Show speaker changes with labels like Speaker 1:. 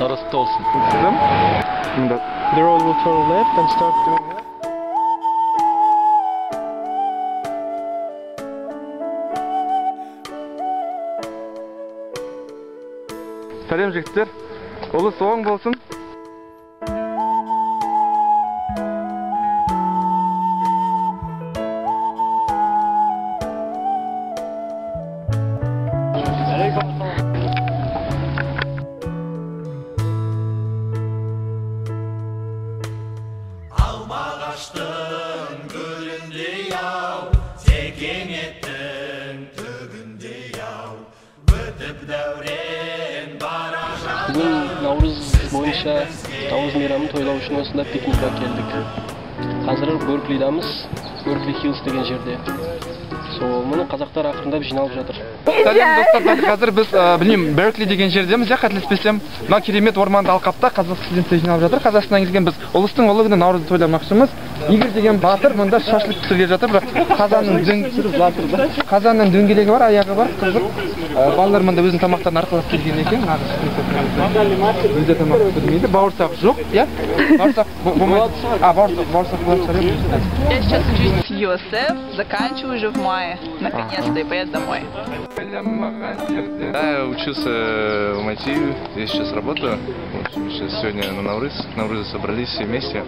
Speaker 1: Nauruz olsun.
Speaker 2: The road will turn left and start doing that.
Speaker 3: Selam жігіттер. Ұлы соң болсын.
Speaker 1: Bugün Nauryz boyunca Nauryz meyramını toylау үшін осында piknikқа келдік. Қазір Berkeley'damiz, Berkeley Hills деген жерде. Мұны қазақтар ақырындап жиналып жатыр.
Speaker 3: Сәлем достар, қазір біз білмеймін Berkeley деген жердеміз, я қателеспесем. Мына керемет орманды алқапта қазақ студенттер жиналып жатыр. Қазақстаннан келген біз ұлыстың ұлы күні Наурызды тойламақшымыз. Игорь деген батыр мұнда шашлык пісіріп жатыр, бірақ қазанның дөңгелегі бар, аяғы бар, қызық. Балалар мұнда өзінің тамақтарын арқалап келген екен. Өзі тамақ пісірмейді, бауырсақ жоқ, иә? Бауырсақ болмайды. Бауырсақ болады шығар.
Speaker 4: Я сейчас учусь с ЮСФ, заканчиваю уже в мае, наконец-то, и поеду домой.
Speaker 5: Да, я учился в МАТИ, я сейчас работаю. Сейчас сегодня на Наурыз собрались все вместе.